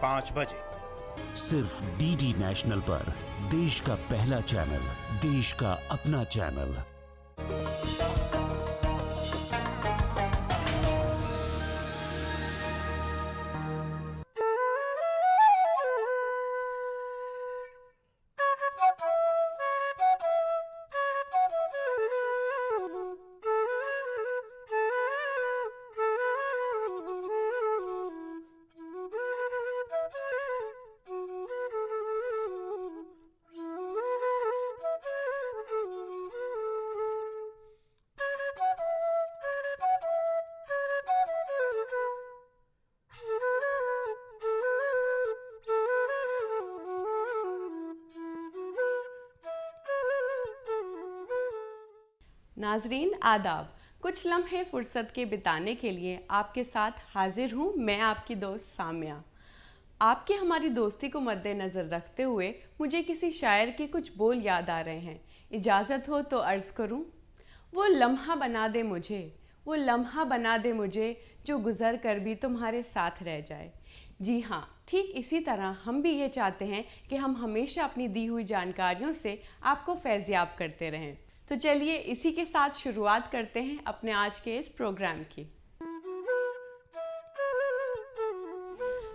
5 बजे सिर्फ DD national पर, देश का पहला चैनल, देश का अपना चैनल। नाजरीन आदाब, कुछ लम्हे फुर्सत के बिताने के लिए आपके साथ हाजिर हूँ मैं आपकी दोस्त सामिया। आपकी हमारी दोस्ती को मद्देनज़र रखते हुए मुझे किसी शायर के कुछ बोल याद आ रहे हैं। इजाज़त हो तो अर्ज़ करूँ, वो लम्हा बना दे मुझे, वो लम्हा बना दे मुझे, जो गुज़र कर भी तुम्हारे साथ रह जाए। जी हाँ, ठीक इसी तरह हम भी ये चाहते हैं कि हम हमेशा अपनी दी हुई जानकारियों से आपको फैज़याब करते रहें। तो चलिए इसी के साथ शुरुआत करते हैं अपने आज के इस प्रोग्राम की।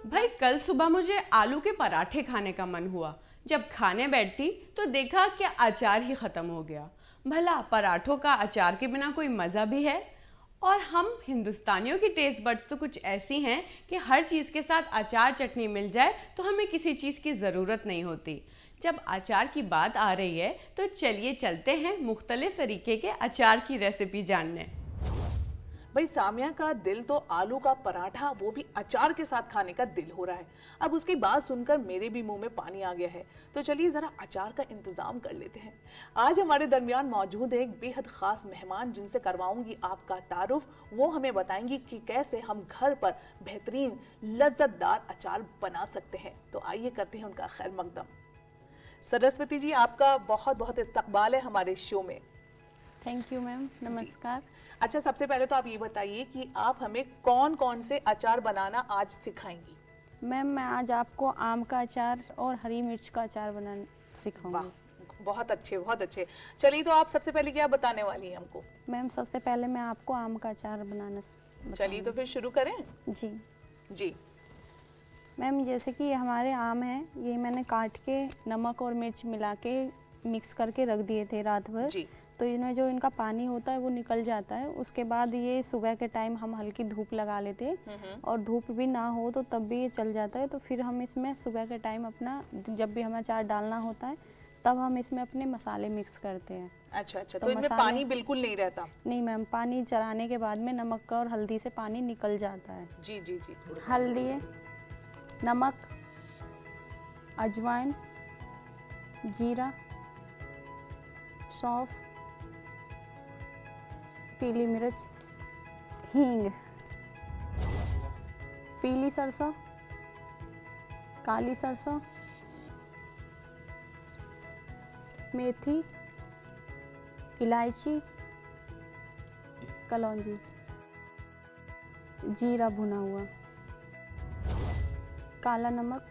भाई, कल सुबह मुझे आलू के पराठे खाने का मन हुआ। जब खाने बैठी तो देखा कि अचार ही ख़त्म हो गया। भला पराठों का अचार के बिना कोई मज़ा भी है? और हम हिंदुस्तानियों की टेस्ट बड्स तो कुछ ऐसी हैं कि हर चीज़ के साथ अचार चटनी मिल जाए तो हमें किसी चीज़ की ज़रूरत नहीं होती। जब अचार की बात आ रही है तो चलिए चलते हैं मुख्तलिफ तरीके के अचार की रेसिपी जानने। भाई, सामिया का दिल तो आलू का पराठा, वो भी अचार के साथ खाने का दिल हो रहा है। अब उसकी बात सुनकर मेरे भी मुंह में पानी आ गया है। तो चलिए जरा अचार का इंतजाम कर लेते हैं। आज हमारे दरमियान मौजूद है एक बेहद खास मेहमान, जिनसे करवाऊंगी आपका तारुफ। वो हमें बताएंगी कि कैसे हम घर पर बेहतरीन लज्जतदार अचार बना सकते हैं। तो आइए करते हैं उनका खैर मकदम। सरस्वती जी, आपका बहुत बहुत इस्तकबाल है हमारे शो में। थैंक यू मैम, नमस्कार। अच्छा, सबसे पहले तो आप ये बताइए कि आप हमें कौन कौन से अचार बनाना आज सिखाएंगी? मैम, मैं आज आपको आम का अचार और हरी मिर्च का अचार बनाना सिखाऊंगी। वाह, बहुत अच्छे बहुत अच्छे। चलिए, तो आप सबसे पहले क्या बताने वाली हैं हमको? मैम, सबसे पहले मैं आपको आम का अचार बनाना चलिए, तो फिर शुरू करें। जी जी मैम, जैसे कि हमारे आम हैं, ये मैंने काट के नमक और मिर्च मिला के मिक्स करके रख दिए थे रात भर। जी। तो इन्हें जो इनका पानी होता है वो निकल जाता है। उसके बाद ये सुबह के टाइम हम हल्की धूप लगा लेते हैं, और धूप भी ना हो तो तब भी ये चल जाता है। तो फिर हम इसमें सुबह के टाइम अपना, जब भी हमें अचार डालना होता है, तब हम इसमें अपने मसाले मिक्स करते हैं। अच्छा अच्छा, तो इनमें पानी बिल्कुल नहीं रहता? नहीं मैम, पानी चलाने के बाद में नमक का और हल्दी से पानी निकल जाता है। जी जी जी। हल्दी, नमक, अजवाइन, जीरा, सौंफ, पीली मिर्च, हींग, पीली सरसों, काली सरसों, मेथी, इलायची, कलौंजी, जीरा भुना हुआ, काला नमक,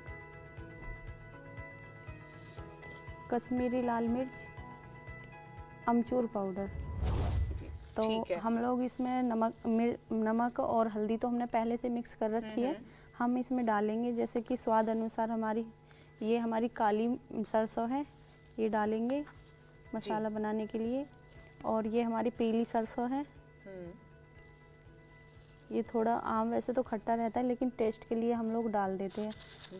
कश्मीरी लाल मिर्च, अमचूर पाउडर। तो हम लोग इसमें नमक और हल्दी तो हमने पहले से मिक्स कर रखी है। हम इसमें डालेंगे जैसे कि स्वाद अनुसार ये हमारी काली सरसों है, ये डालेंगे मसाला बनाने के लिए। और ये हमारी पीली सरसों है। ये थोड़ा आम वैसे तो खट्टा रहता है, लेकिन टेस्ट के लिए हम लोग डाल देते हैं।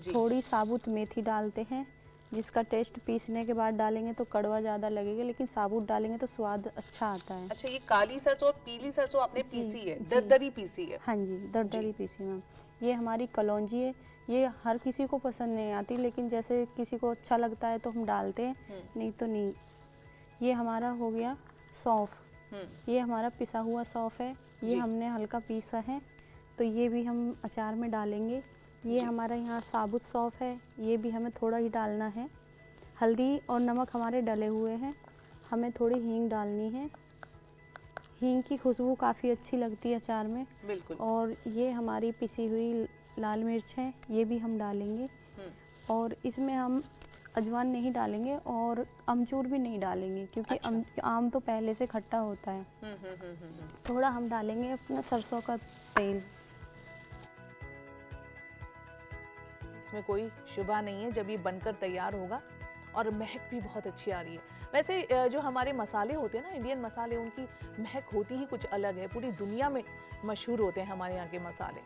थोड़ी साबुत मेथी डालते हैं, जिसका टेस्ट पीसने के बाद डालेंगे तो कड़वा ज़्यादा लगेगा, लेकिन साबुत डालेंगे तो स्वाद अच्छा आता है। अच्छा, ये काली सरसों और पीली सरसों आपने पीसी है, दरदरी पीसी है? हाँ जी, दरदरी पीसी मैम। ये हमारी कलौंजी है। ये हर किसी को पसंद नहीं आती, लेकिन जैसे किसी को अच्छा लगता है तो हम डालते हैं, नहीं तो नहीं। ये हमारा हो गया सौंफ। ये हमारा पिसा हुआ सौंफ है, ये हमने हल्का पीसा है, तो ये भी हम अचार में डालेंगे। ये हमारा यहाँ साबुत सौंफ है, ये भी हमें थोड़ा ही डालना है। हल्दी और नमक हमारे डले हुए हैं, हमें थोड़ी हींग डालनी है। हींग की खुशबू काफ़ी अच्छी लगती है अचार में। बिल्कुल। और ये हमारी पिसी हुई लाल मिर्च है, ये भी हम डालेंगे। और इसमें हम अजवाइन नहीं डालेंगे और अमचूर भी नहीं डालेंगे, क्योंकि आम तो पहले से खट्टा होता है। थोड़ा हम डालेंगे अपना सरसों का तेल। इसमें कोई शुबा नहीं है, जब ये बनकर तैयार होगा। और महक भी बहुत अच्छी आ रही है। वैसे जो हमारे मसाले होते हैं ना, इंडियन मसाले, उनकी महक होती ही कुछ अलग है। पूरी दुनिया में मशहूर होते हैं हमारे यहाँ के मसाले।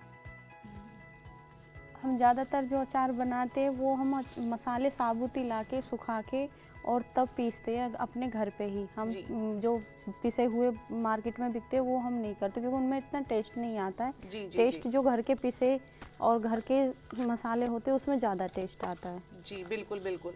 हम ज़्यादातर जो अचार बनाते हैं वो हम मसाले साबुत ही ला के सुखा के और तब पीसते हैं अपने घर पे ही। हम जो पिसे हुए मार्केट में बिकते हैं वो हम नहीं करते, क्योंकि उनमें इतना टेस्ट नहीं आता है। टेस्ट जो घर के पिसे और घर के मसाले होते हैं उसमें ज़्यादा टेस्ट आता है। जी बिल्कुल बिल्कुल।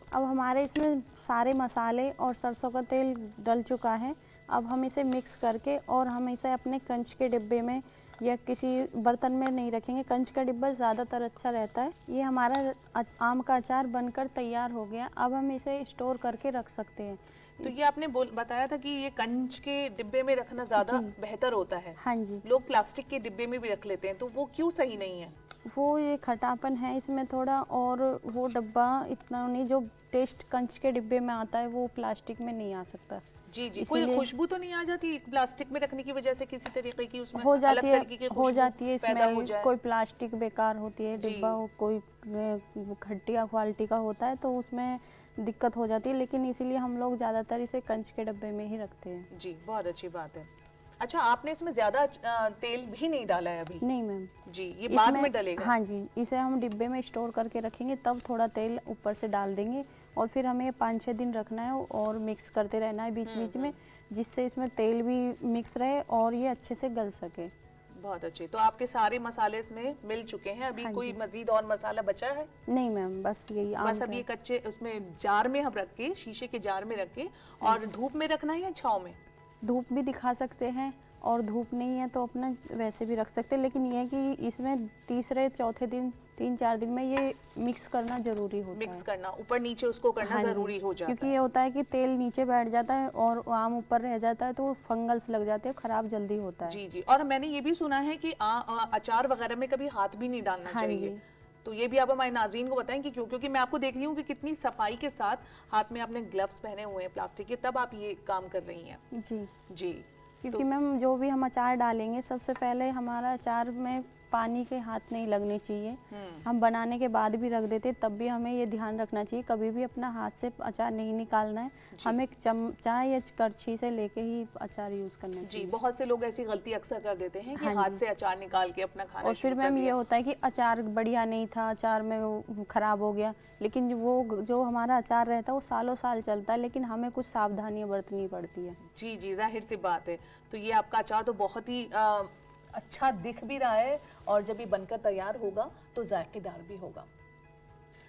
अब हमारे इसमें सारे मसाले और सरसों का तेल डल चुका है। अब हम इसे मिक्स करके और हम इसे अपने कंच के डिब्बे में या किसी बर्तन में नहीं रखेंगे। कंच का डिब्बा ज़्यादातर अच्छा रहता है। ये हमारा आम का अचार बनकर तैयार हो गया। अब हम इसे स्टोर करके रख सकते हैं। तो ये आपने बताया था कि ये कंच के डिब्बे में रखना ज़्यादा बेहतर होता है। हाँ जी। लोग प्लास्टिक के डिब्बे में भी रख लेते हैं, तो वो क्यों सही नहीं है? वो ये खटापन है इसमें थोड़ा, और वो डब्बा इतना नहीं, जो टेस्ट कंच के डिब्बे में आता है वो प्लास्टिक में नहीं आ सकता। जी जी। कोई खुशबू तो नहीं आ जाती प्लास्टिक में रखने की वजह से? किसी तरीके की उसमें हो जाती है, हो जाती है स्मेल। कोई प्लास्टिक बेकार होती है डिब्बा, कोई घटिया क्वालिटी का होता है तो उसमें दिक्कत हो जाती है। लेकिन इसीलिए हम लोग ज़्यादातर इसे कंच के डब्बे में ही रखते हैं। जी बहुत अच्छी बात है। अच्छा, आपने इसमें ज्यादा तेल भी नहीं डाला है अभी? नहीं मैम जी, ये बाद में डलेगा? हाँ जी, इसे हम डिब्बे में स्टोर करके रखेंगे, तब थोड़ा तेल ऊपर से डाल देंगे और फिर हमें 5-6 दिन रखना है और मिक्स करते रहना है बीच बीच में, जिससे इसमें तेल भी मिक्स रहे और ये अच्छे से गल सके। बहुत अच्छे। तो आपके सारे मसाले इसमें मिल चुके हैं, अभी कोई मजीद और मसाला बचा है? नहीं मैम, बस यही। बस अब ये कच्चे उसमें जार में हम रख के, शीशे के जार में रख के, और धूप में रखना है या छाँव में? धूप भी दिखा सकते हैं और धूप नहीं है तो अपना वैसे भी रख सकते हैं। लेकिन ये है कि इसमें तीसरे चौथे दिन 3-4 दिन में ये मिक्स करना जरूरी होता है। मिक्स करना, ऊपर नीचे उसको करना जरूरी हो जाता है। क्योंकि ये होता है कि तेल नीचे बैठ जाता है और आम ऊपर रह जाता है तो फंगल्स लग जाते हैं, खराब जल्दी होता है। जी जी। और मैंने ये भी सुना है कि अचार वगैरह में कभी हाथ भी नहीं डालना चाहिए। तो ये भी आप हमारे नाज़रीन को बताएं कि क्यों? क्योंकि मैं आपको देख रही हूँ कि कितनी सफाई के साथ हाथ में आपने ग्लव्स पहने हुए हैं प्लास्टिक के, तब आप ये काम कर रही हैं। जी जी। क्योंकि मैम जो भी हम अचार डालेंगे, सबसे पहले हमारा अचार में पानी के हाथ नहीं लगने चाहिए। हम बनाने के बाद भी रख देते, तब भी हमें ये ध्यान रखना चाहिए कभी भी अपना हाथ से अचार नहीं निकालना है। हमें चमचा या करछी से लेके ही अचार यूज करना चाहिए। जी, बहुत से लोग ऐसी गलती अक्सर कर देते हैं कि हाथ से अचार निकाल के अपना खाना। और फिर मैम ये होता है कि अचार बढ़िया नहीं था, अचार में वो खराब हो गया। लेकिन वो जो हमारा अचार रहता है वो सालों साल चलता है, लेकिन हमें कुछ सावधानियां बरतनी पड़ती है। जी जी, जाहिर सी बात है। तो ये आपका अचार तो बहुत ही अच्छा दिख भी रहा है, और जब ये बनकर तैयार होगा तो जायकेदार भी होगा।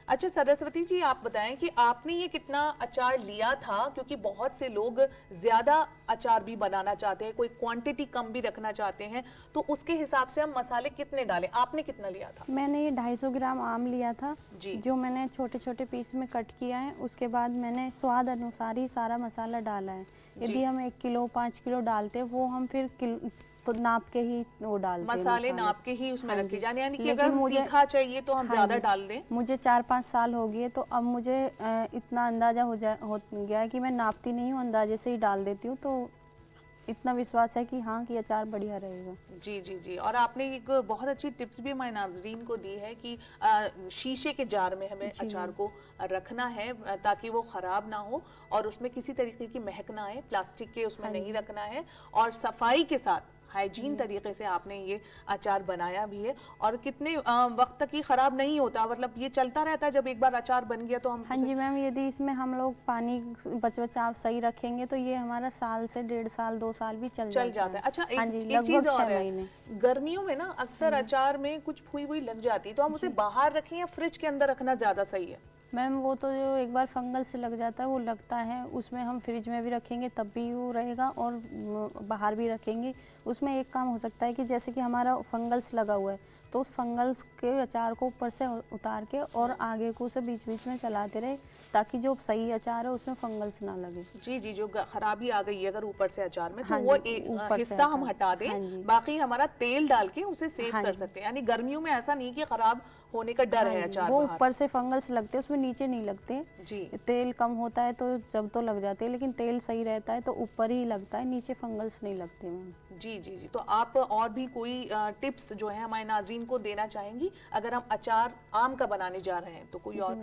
अच्छा सरस्वती जी, आप बताएं कि आपने ये कितना अचार लिया था? क्योंकि बहुत से लोग ज्यादा अचार भी बनाना चाहते हैं, कोई क्वांटिटी कम भी रखना चाहते हैं, तो उसके हिसाब से हम मसाले कितने डालें? आपने कितना लिया था? मैंने ये 250 ग्राम आम लिया था, जो मैंने छोटे छोटे पीस में कट किया है। उसके बाद मैंने स्वाद अनुसार ही सारा मसाला डाला है। यदि हम 1 किलो 5 किलो डालते हैं, वो हम फिर तो नाप के ही वो डालते हैं। मसाले नाप के ही उसमें रखे जाने, यानी कि अगर मुझे तीखा चाहिए तो हम ज्यादा डाल दें। मुझे 4-5 साल हो गए, तो अब मुझे इतना अंदाजा हो गया है कि मैं नापती नहीं हूँ, अंदाजे से ही डाल देती हूँ। तो इतना विश्वास है कि हाँ कि अचार बढ़िया रहेगा। जी जी जी। और आपने एक बहुत अच्छी टिप्स भी हमारे नाज़रीन को दी है कि शीशे के जार में हमें अचार को रखना है ताकि वो ख़राब ना हो और उसमें किसी तरीके की महक ना आए। प्लास्टिक के उसमें नहीं रखना है, और सफाई के साथ हाइजीन तरीके से आपने ये अचार बनाया भी है। और कितने वक्त तक ये ख़राब नहीं होता? मतलब ये चलता रहता है, जब एक बार अचार बन गया तो हम? हाँ जी मैम, यदि इसमें हम लोग पानी बचाव सही रखेंगे तो ये हमारा साल से 1.5 साल 2 साल भी चल जाता है। अच्छा, हाँ जी, एक चीज़ और है, महीने। गर्मियों में ना अक्सर अचार में कुछ फुई हुई लग जाती है, तो हम उसे बाहर रखें या फ्रिज के अंदर रखना ज़्यादा सही है? मैम वो तो जो एक बार फंगल से लग जाता है वो लगता है, उसमें हम फ्रिज में भी रखेंगे तब भी वो रहेगा, और बाहर भी रखेंगे। उसमें एक काम हो सकता है कि जैसे कि हमारा फंगल्स लगा हुआ है तो तो उस फंगल्स के अचार को ऊपर से उतार के और आगे को उसे बीच बीच में चलाते रहे, ताकि जो सही अचार है उसमें फंगल्स ना लगे। जी जी, जो खराबी आ गई है अगर ऊपर से अचार में, तो हाँ वो जी, ऊपर से हिस्सा हम हटा हाँ दें, जी। बाकी हमारा तेल डाल के उसे सेव हाँ कर जी। सकते हैं। यानी गर्मियों में ऐसा नहीं कि खराब होने का डर है हाँ जी, अचार वो बाहर। ऊपर से फंगल्स लगते हैं, उसमें नीचे नहीं लगते। जी तेल कम होता है तो जब तो लग जाते हैं, लेकिन तेल सही रहता है तो ऊपर ही लगता है, नीचे फंगल्स नहीं लगते मैम। जी जी जी, तो आप और भी कोई टिप्स जो है हमारे नाज़रीन को देना चाहेंगी अगर हम अचार आम का बनाने जा रहे हैं तो? कोई और?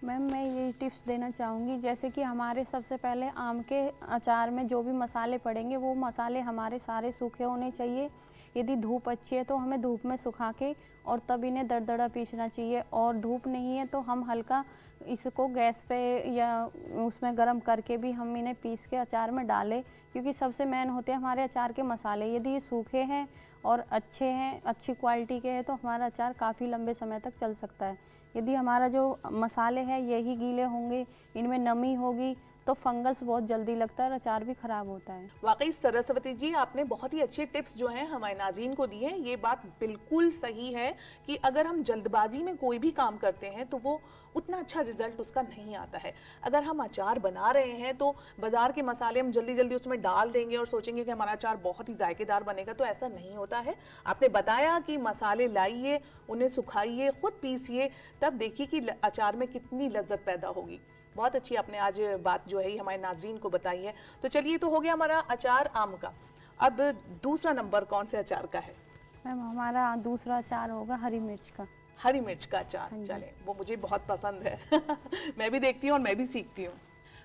मैम मैं यही टिप्स देना चाहूँगी, जैसे कि हमारे सबसे पहले आम के अचार में जो भी मसाले पड़ेंगे वो मसाले हमारे सारे सूखे होने चाहिए। यदि धूप अच्छी है तो हमें धूप में सुखा के और तब इन्हें दरदरा पीसना चाहिए, और धूप नहीं है तो हम हल्का इसको गैस पे या उसमें गरम करके भी हम इन्हें पीस के अचार में डालें, क्योंकि सबसे मेन होते हैं हमारे अचार के मसाले। यदि ये सूखे हैं और अच्छे हैं, अच्छी क्वालिटी के हैं, तो हमारा अचार काफ़ी लंबे समय तक चल सकता है। यदि हमारा जो मसाले हैं यही गीले होंगे, इनमें नमी होगी, तो फंगस बहुत जल्दी लगता है और अचार भी ख़राब होता है। वाकई सरस्वती जी, आपने बहुत ही अच्छे टिप्स जो हैं हमारे नाज़रीन को दिए हैं। ये बात बिल्कुल सही है कि अगर हम जल्दबाजी में कोई भी काम करते हैं तो वो उतना अच्छा रिजल्ट उसका नहीं आता है। अगर हम अचार बना रहे हैं तो बाज़ार के मसाले हम जल्दी जल्दी उसमें डाल देंगे और सोचेंगे कि हमारा अचार बहुत ही जायकेदार बनेगा, तो ऐसा नहीं होता है। आपने बताया कि मसाले लाइए, उन्हें सुखाइए, खुद पीसिए, तब देखिए कि अचार में कितनी लज्जत पैदा होगी। बहुत अच्छी आपने आज बात जो है हमारे नाजरीन को बताई है। तो चलिए, तो हो गया हमारा अचार आम का। अब दूसरा नंबर कौन से अचार का है? मैम हमारा दूसरा अचार होगा हरी मिर्च का। हरी मिर्च का अचार। चले, वो मुझे बहुत पसंद है मैं भी देखती हूँ और मैं भी सीखती हूँ।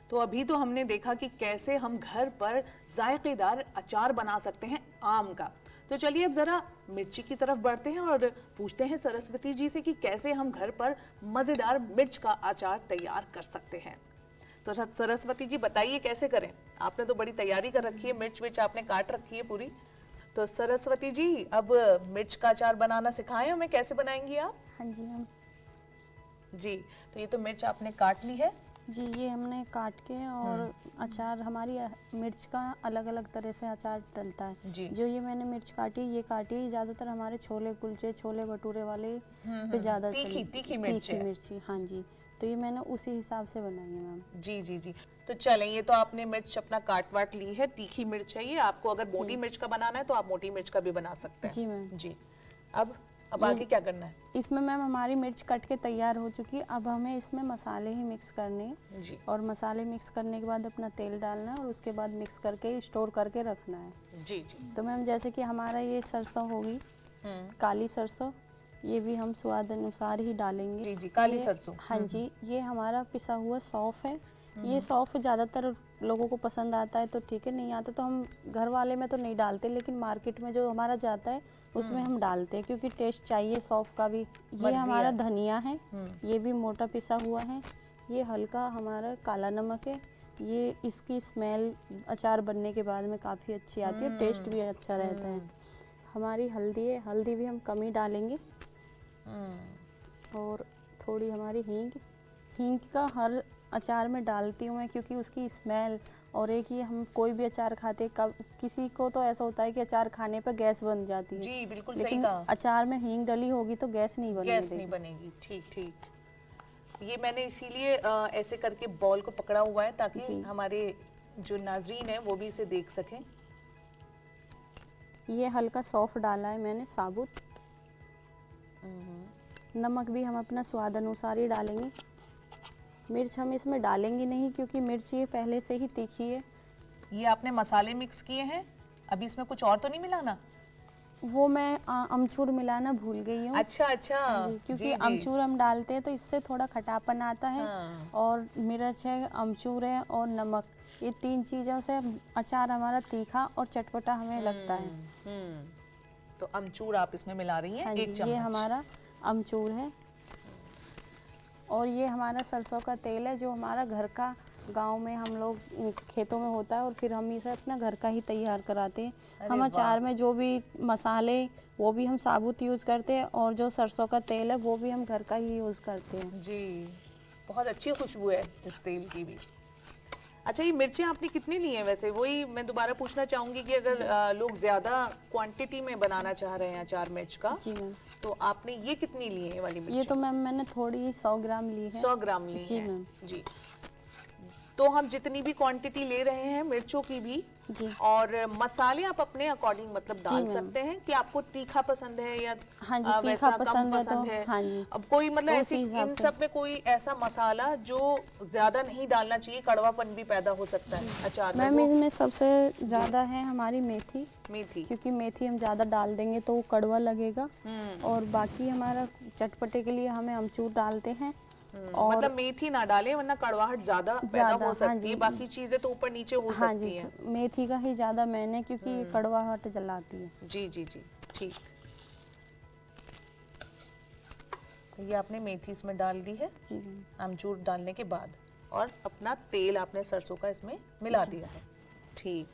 तो अभी तो हमने देखा कि कैसे हम घर पर जायकेदार अचार बना सकते हैं आम का। तो चलिए अब ज़रा मिर्ची की तरफ बढ़ते हैं और पूछते हैं सरस्वती जी से कि कैसे हम घर पर मज़ेदार मिर्च का अचार तैयार कर सकते हैं। तो सरस्वती जी बताइए कैसे करें। आपने तो बड़ी तैयारी कर रखी है, मिर्च आपने काट रखी है पूरी। तो सरस्वती जी, अब मिर्च का अचार बनाना सिखाएं हमें, कैसे बनाएंगी आप? हाँ जी मैम। जी, तो ये तो मिर्च आपने काट ली है। जी, ये हमने काट के, और अचार हमारी मिर्च का अलग अलग तरह से अचार डलता है। जी। जो ये मैंने मिर्च काटी, ये काटी ज़्यादातर हमारे छोले कुलचे, छोले भटूरे वाले पे ज़्यादा तीखी मिर्च है। मिर्ची, हाँ जी। तो ये मैंने उसी हिसाब से बनाई है मैम। जी जी जी, तो चलें, ये तो आपने मिर्च अपना काट वाट ली है, तीखी मिर्च है ये। आपको अगर मोटी मिर्च का बनाना है तो आप मोटी मिर्च का भी बना सकते हैं। जी मैम। जी, अब आगे क्या करना है? इसमें मैम हमारी मिर्च कट के तैयार हो चुकी है। अब हमें इसमें मसाले ही मिक्स करने हैं। जी और मसाले मिक्स करने के बाद अपना तेल डालना है और उसके बाद मिक्स करके स्टोर करके रखना है। जी जी। तो मैम जैसे कि हमारा ये सरसों होगी, काली सरसों, ये भी हम स्वाद अनुसार ही डालेंगे। जी जी, काली ये- सरसों। हाँ जी, ये हमारा पिसा हुआ सौंफ है। ये सौंफ ज़्यादातर लोगों को पसंद आता है तो ठीक है, नहीं आता तो हम घर वाले में तो नहीं डालते, लेकिन मार्केट में जो हमारा जाता है उसमें हम डालते हैं, क्योंकि टेस्ट चाहिए सौंफ का भी। ये हमारा धनिया है, ये भी मोटा पिसा हुआ है। ये हल्का हमारा काला नमक है। ये इसकी स्मेल अचार बनने के बाद में काफ़ी अच्छी आती है, टेस्ट भी अच्छा रहता है। हमारी हल्दी है, हल्दी भी हम कम ही डालेंगे। और थोड़ी हमारी हींग का हर अचार में डालती हूँ मैं, क्योंकि उसकी स्मेल, और एक ये हम कोई भी अचार खाते, कब किसी को तो ऐसा होता है कि अचार खाने पर गैस बन जाती है। जी, बिल्कुल सही लेकिन कहा। अचार में हींग डली होगी तो गैस नहीं बनेगी। गैस नहीं बनेगी। ठीक ठीक। ये मैंने इसीलिए ऐसे करके बॉल को पकड़ा हुआ है ताकि हमारे जो नाजरीन है वो भी इसे देख सकें। ये हल्का सौंफ डाला है मैंने साबुत। नमक भी हम अपना स्वाद अनुसार ही डालेंगे। मिर्च हम इसमें डालेंगे नहीं, क्योंकि मिर्च ये पहले से ही तीखी है। ये आपने मसाले मिक्स किए हैं, अभी इसमें कुछ और तो नहीं मिलाना? वो मैं अमचूर मिलाना भूल गई हूँ। अच्छा अच्छा। जी, क्योंकि जी, जी। अमचूर हम डालते हैं तो इससे थोड़ा खटापन आता है। हाँ। और मिर्च है, अमचूर है और नमक, ये तीन चीज़ों से अचार हमारा तीखा और चटपटा हमें लगता है। तो अमचूर आप इसमें मिला रही हैं, हाँ एक जी, चम्मच। ये हमारा अमचूर है। और ये हमारा सरसों का तेल है, जो हमारा घर का गांव में हम लोग खेतों में होता है, और फिर हम इसे अपना घर का ही तैयार कराते हैं। हम अचार में जो भी मसाले वो भी हम साबुत यूज़ करते हैं, और जो सरसों का तेल है वो भी हम घर का ही यूज़ करते हैं। जी, बहुत अच्छी खुशबू है इस तेल की भी। अच्छा, ये मिर्चें आपने कितनी ली हैं वैसे? वही मैं दोबारा पूछना चाहूंगी कि अगर लोग ज्यादा क्वांटिटी में बनाना चाह रहे हैं अचार मिर्च का, जी मैम। तो आपने ये कितनी ली है ये वाली ये मिर्च? तो मैम मैंने थोड़ी 100 ग्राम ली है। 100 ग्राम ली जी है। मैम। जी, तो हम जितनी भी क्वांटिटी ले रहे हैं मिर्चों की भी, जी और मसाले आप अपने अकॉर्डिंग मतलब डाल मैम। सकते हैं कि आपको तीखा पसंद है या हाँ जी, वैसा तीखा कम पसंद है तो पसंद है। हाँ जी। अब कोई मतलब तो ऐसी उसी हिसाब इन से। सब में कोई ऐसा मसाला जो ज्यादा नहीं डालना चाहिए, कड़वापन भी पैदा हो सकता है अचार में, मैम वो इसमें सबसे ज़्यादा है हमारी मेथी, मेथी। क्योंकि मेथी हम ज़्यादा डाल देंगे तो वो कड़वा लगेगा। और बाकी हमारा चटपटे के लिए हमें अमचूर डालते हैं। और मतलब मेथी ना डालें वरना कड़वाहट ज्यादा पैदा ज़्यादा, हो हाँ सकती जी। है, बाकी चीजें तो ऊपर नीचे हो हाँ सकती जी, हैं। मेथी का ही ज़्यादा मैन है क्योंकि ये कड़वाहट जलाती है। जी जी जी, ठीक। तो ये आपने मेथी इसमें डाल दी है जी मैम। आमचूर डालने के बाद, और अपना तेल आपने सरसों का इसमें मिला दिया है। ठीक,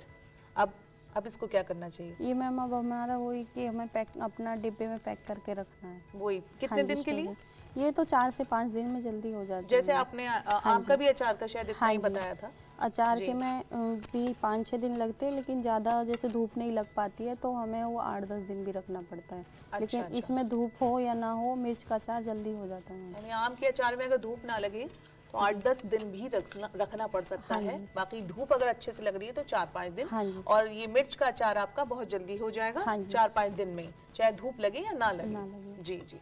अब इसको क्या करना चाहिए? ये मैम अब हमारा वही कि हमें पैक अपना डिब्बे में पैक करके रखना है। वही हाँ कितने जी, दिन के लिए? स्टोरेज। ये तो 4 से 5 दिन में जल्दी हो जाता है। जैसे मैम। आपने आम का भी अचार का शायद इतना हाँ ही जी। बताया था। अचार जी। के में भी 5-6 दिन लगते हैं, लेकिन ज़्यादा जैसे धूप नहीं लग पाती है तो हमें वो 8-10 दिन भी रखना पड़ता है। लेकिन अच्छा। इसमें धूप हो या ना हो, मिर्च का अचार जल्दी हो जाता है। यानी आम के अचार में अगर धूप ना लगे तो 8-10 दिन भी रखना पड़ सकता हाँ है। जी। बाकी धूप अगर अच्छे से लग रही है तो 4-5 दिन। हाँ जी। और ये मिर्च का अचार आपका बहुत जल्दी हो जाएगा हाँ जी। 4-5 दिन में, चाहे धूप लगे या ना ना लगे। लगे। जी जी,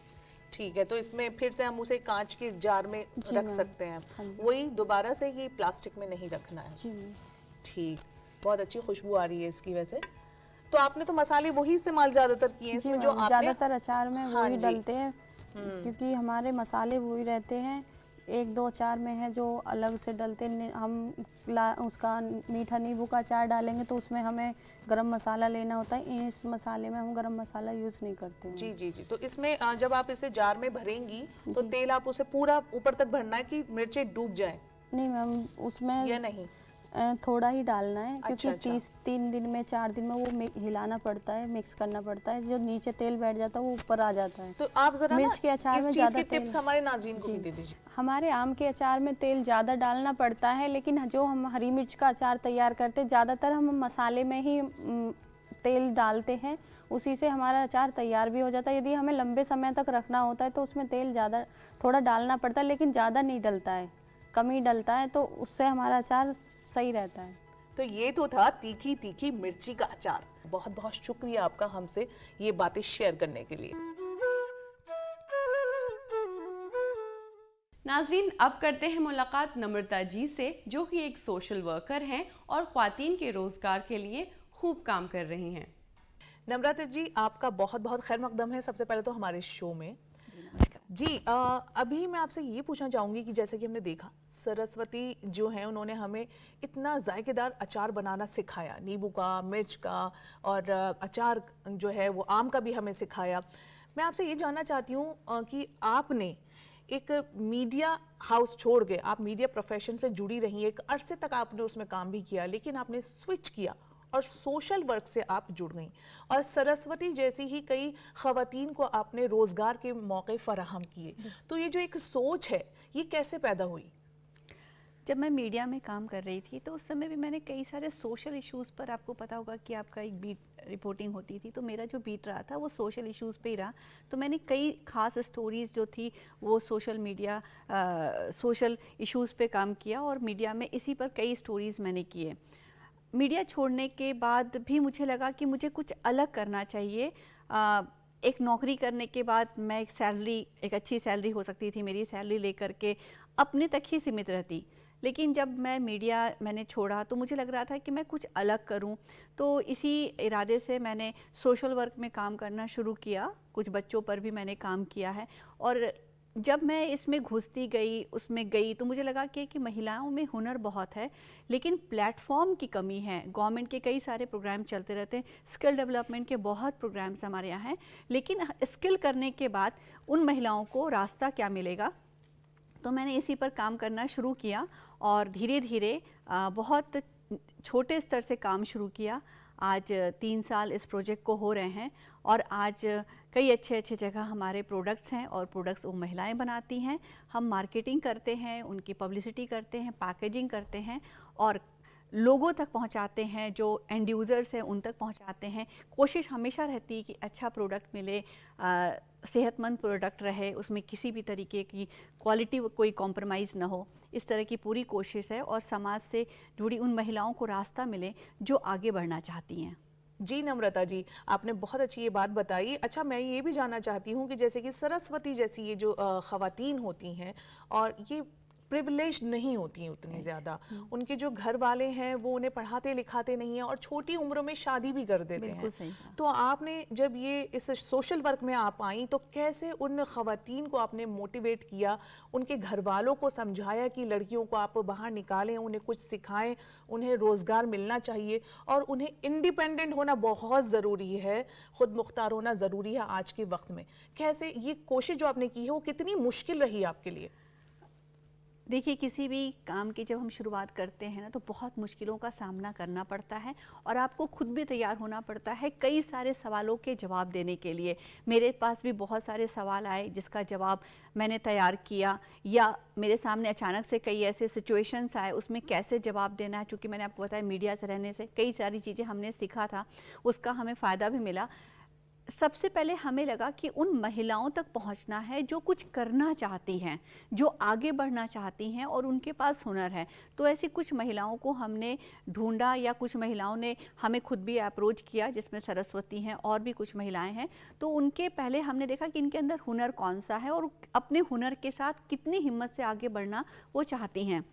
ठीक है। तो इसमें फिर से हम उसे कांच के जार में जी रख मैम। सकते हैं। हाँ जी। वही दोबारा से ये प्लास्टिक में नहीं रखना है। जी मैम। ठीक, बहुत अच्छी खुशबू आ रही है इसकी वैसे। तो आपने तो मसाले वही इस्तेमाल ज्यादातर किए हैं जी इसमें जो मैम, आपने? ज़्यादातर अचार में हाँ वही जी। डलते हैं क्योंकि हमारे मसाले वही रहते हैं। 1-2 अचार में है जो अलग से डलते हैं। हम उसका मीठा नींबू का अचार डालेंगे तो उसमें हमें गरम मसाला लेना होता है। इस मसाले में हम गरम मसाला यूज़ नहीं करते हैं। जी जी जी, तो इसमें जब आप इसे जार में भरेंगी तो तेल आप उसे पूरा ऊपर तक भरना है कि मिर्चें डूब जाएं, नहीं मैम, उसमें या नहीं? थोड़ा ही डालना है क्योंकि अच्छा। 3 दिन में 4 दिन में वो हिलाना पड़ता है, मिक्स करना पड़ता है। जो नीचे तेल बैठ जाता है वो ऊपर आ जाता है। तो आप जरा मिर्च के अचार इस में चीज ज़्यादा की टिप्स तेल- हमारे नाज़रीन को भी दे दीजिए। हमारे आम के अचार में तेल ज़्यादा डालना पड़ता है, लेकिन जो हम हरी मिर्च का अचार तैयार करते हैं ज़्यादातर हम मसाले में ही तेल डालते हैं। उसी से हमारा अचार तैयार भी हो जाता है। यदि हमें लंबे समय तक रखना होता है तो उसमें तेल ज़्यादा थोड़ा डालना पड़ता है, लेकिन ज़्यादा नहीं डलता है, कम ही डलता है, तो उससे हमारा अचार सही रहता है। तो ये तो था तीखी तीखी मिर्ची का अचार। बहुत बहुत शुक्रिया आपका हमसे ये बातें शेयर करने के लिए। नाज़रीन, अब करते हैं मुलाकात नम्रता जी से, जो कि एक सोशल वर्कर हैं और ख़वातीन के रोज़गार के लिए खूब काम कर रही हैं। नम्रता जी, आपका बहुत बहुत खैर मकदम है सबसे पहले तो हमारे शो में। जी, अभी मैं आपसे ये पूछना चाहूँगी कि जैसे कि हमने देखा सरस्वती जो हैं उन्होंने हमें इतना जायकेदार अचार बनाना सिखाया, नींबू का, मिर्च का, और अचार जो है वो आम का भी हमें सिखाया। मैं आपसे ये जानना चाहती हूँ कि आपने एक मीडिया हाउस छोड़ के, आप मीडिया प्रोफेशन से जुड़ी रही, एक अरसे तक आपने उसमें काम भी किया, लेकिन आपने स्विच किया और सोशल वर्क से आप जुड़ गई और सरस्वती जैसी ही कई ख़वातीन को आपने रोज़गार के मौके फराहम किए। तो ये जो एक सोच है ये कैसे पैदा हुई? जब मैं मीडिया में काम कर रही थी तो उस समय भी मैंने कई सारे सोशल इश्यूज़ पर, आपको पता होगा कि आपका एक बीट रिपोर्टिंग होती थी, तो मेरा जो बीट रहा था वो सोशल इश्यूज़ पे ही रहा। तो मैंने कई ख़ास स्टोरीज़ जो थी वो सोशल इश्यूज़ पे काम किया और मीडिया में इसी पर कई स्टोरीज़ मैंने किए। मीडिया छोड़ने के बाद भी मुझे लगा कि मुझे कुछ अलग करना चाहिए। एक नौकरी करने के बाद मैं एक अच्छी सैलरी हो सकती थी, मेरी सैलरी लेकर के अपने तक ही सीमित रहती, लेकिन जब मैंने छोड़ा तो मुझे लग रहा था कि मैं कुछ अलग करूं। तो इसी इरादे से मैंने सोशल वर्क में काम करना शुरू किया, कुछ बच्चों पर भी मैंने काम किया है। और जब मैं इसमें घुसती गई, उसमें गई, तो मुझे लगा कि महिलाओं में हुनर बहुत है, लेकिन प्लेटफॉर्म की कमी है। गवर्नमेंट के कई सारे प्रोग्राम चलते रहते हैं, स्किल डेवलपमेंट के बहुत प्रोग्राम्स हमारे यहाँ हैं, लेकिन स्किल करने के बाद उन महिलाओं को रास्ता क्या मिलेगा। तो मैंने इसी पर काम करना शुरू किया और धीरे धीरे बहुत छोटे स्तर से काम शुरू किया। आज 3 साल इस प्रोजेक्ट को हो रहे हैं और आज कई अच्छे अच्छे जगह हमारे प्रोडक्ट्स हैं और प्रोडक्ट्स वो महिलाएं बनाती हैं। हम मार्केटिंग करते हैं, उनकी पब्लिसिटी करते हैं, पैकेजिंग करते हैं और लोगों तक पहुंचाते हैं, जो एंड यूज़र्स हैं उन तक पहुंचाते हैं। कोशिश हमेशा रहती है कि अच्छा प्रोडक्ट मिले, सेहतमंद प्रोडक्ट रहे, उसमें किसी भी तरीके की क्वालिटी कोई कॉम्प्रोमाइज़ ना हो। इस तरह की पूरी कोशिश है और समाज से जुड़ी उन महिलाओं को रास्ता मिले जो आगे बढ़ना चाहती हैं। जी नम्रता जी, आपने बहुत अच्छी ये बात बताई। अच्छा, मैं ये भी जानना चाहती हूँ कि जैसे कि सरस्वती जैसी ये जो ख़वातीन होती हैं और ये प्रिविलेज नहीं होती हैं उतनी ज़्यादा, उनके जो घर वाले हैं वो उन्हें पढ़ाते लिखाते नहीं हैं और छोटी उम्र में शादी भी कर देते हैं। तो आपने जब ये इस सोशल वर्क में आप आई तो कैसे उन ख़वातीन को आपने मोटिवेट किया, उनके घर वालों को समझाया कि लड़कियों को आप बाहर निकालें, उन्हें कुछ सिखाएं, उन्हें रोज़गार मिलना चाहिए और उन्हें इंडिपेंडेंट होना बहुत ज़रूरी है, ख़ुद मुख्तार होना ज़रूरी है आज के वक्त में। कैसे ये कोशिश जो आपने की है वो कितनी मुश्किल रही आपके लिए? देखिए, किसी भी काम की जब हम शुरुआत करते हैं ना तो बहुत मुश्किलों का सामना करना पड़ता है और आपको खुद भी तैयार होना पड़ता है कई सारे सवालों के जवाब देने के लिए। मेरे पास भी बहुत सारे सवाल आए जिसका जवाब मैंने तैयार किया, या मेरे सामने अचानक से कई ऐसे सिचुएशंस आए, उसमें कैसे जवाब देना है। चूँकि मैंने आपको बताया मीडिया से रहने से कई सारी चीज़ें हमने सीखा था, उसका हमें फ़ायदा भी मिला। सबसे पहले हमें लगा कि उन महिलाओं तक पहुंचना है जो कुछ करना चाहती हैं, जो आगे बढ़ना चाहती हैं और उनके पास हुनर है। तो ऐसी कुछ महिलाओं को हमने ढूंढा या कुछ महिलाओं ने हमें खुद भी अप्रोच किया, जिसमें सरस्वती हैं और भी कुछ महिलाएं हैं। तो उनके पहले हमने देखा कि इनके अंदर हुनर कौन सा है और अपने हुनर के साथ कितनी हिम्मत से आगे बढ़ना वो चाहती हैं।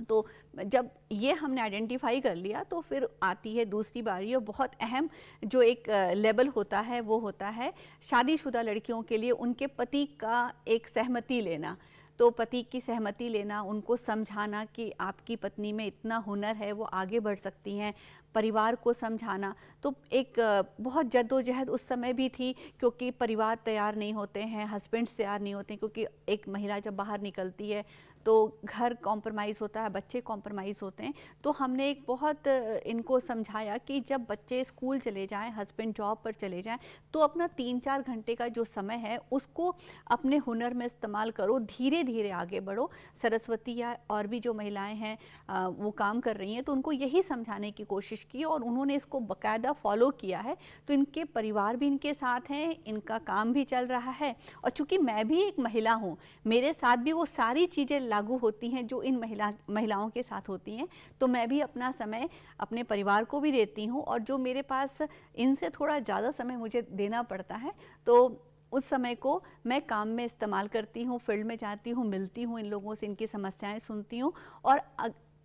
तो जब ये हमने आइडेंटिफाई कर लिया तो फिर आती है दूसरी बारी और बहुत अहम जो एक लेवल होता है वो होता है शादीशुदा लड़कियों के लिए उनके पति का एक सहमति लेना। तो पति की सहमति लेना, उनको समझाना कि आपकी पत्नी में इतना हुनर है, वो आगे बढ़ सकती हैं, परिवार को समझाना। तो एक बहुत जद्दोजहद उस समय भी थी क्योंकि परिवार तैयार नहीं होते हैं, हस्बैंड्स तैयार नहीं होते हैं, क्योंकि एक महिला जब बाहर निकलती है तो घर कॉम्प्रोमाइज़ होता है, बच्चे कॉम्प्रोमाइज़ होते हैं। तो हमने एक बहुत इनको समझाया कि जब बच्चे स्कूल चले जाएं, हस्बैंड जॉब पर चले जाएं, तो अपना 3-4 घंटे का जो समय है उसको अपने हुनर में इस्तेमाल करो, धीरे धीरे आगे बढ़ो। सरस्वती या और भी जो महिलाएं हैं वो काम कर रही हैं, तो उनको यही समझाने की कोशिश की और उन्होंने इसको बाकायदा फॉलो किया है। तो इनके परिवार भी इनके साथ हैं, इनका काम भी चल रहा है। और चूँकि मैं भी एक महिला हूँ, मेरे साथ भी वो सारी चीज़ें लागू होती हैं जो इन महिलाओं के साथ होती हैं। तो मैं भी अपना समय अपने परिवार को भी देती हूँ और जो मेरे पास इनसे थोड़ा ज़्यादा समय मुझे देना पड़ता है तो उस समय को मैं काम में इस्तेमाल करती हूँ, फील्ड में जाती हूँ, मिलती हूँ इन लोगों से, इनकी समस्याएं सुनती हूँ और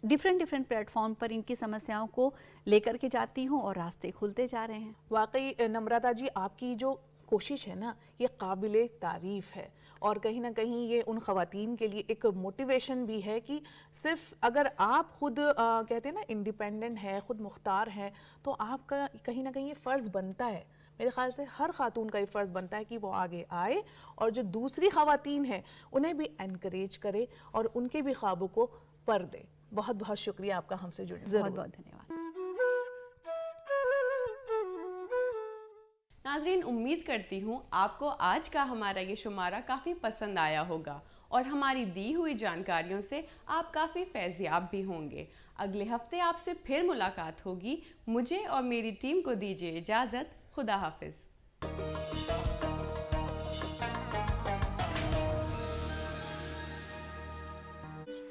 डिफरेंट प्लेटफॉर्म पर इनकी समस्याओं को लेकर के जाती हूँ और रास्ते खुलते जा रहे हैं। वाकई नम्रता जी, आपकी जो कोशिश है ना ये काबिले तारीफ़ है और कहीं ना कहीं ये उन ख़वातीन के लिए एक मोटिवेशन भी है कि सिर्फ अगर आप खुद कहते हैं ना इंडिपेंडेंट हैं, खुद मुख्तार हैं, तो आपका कहीं ना कहीं ये फ़र्ज़ बनता है, मेरे ख्याल से हर खातून का ये फ़र्ज़ बनता है कि वो आगे आए और जो दूसरी ख़वातीन हैं उन्हें भी एनकरेज करे और उनके भी ख्वाबों को पर दे। बहुत बहुत शुक्रिया आपका हमसे जुड़ने। बहुत बहुत धन्यवाद। नाज़रीन, उम्मीद करती हूँ आपको आज का हमारा ये शुमारा काफ़ी पसंद आया होगा और हमारी दी हुई जानकारियों से आप काफ़ी फैज़याब भी होंगे। अगले हफ्ते आपसे फिर मुलाकात होगी। मुझे और मेरी टीम को दीजिए इजाज़त। खुदा हाफिज़।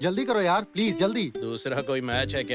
जल्दी करो यार, प्लीज जल्दी। दूसरा कोई मैच है क्या?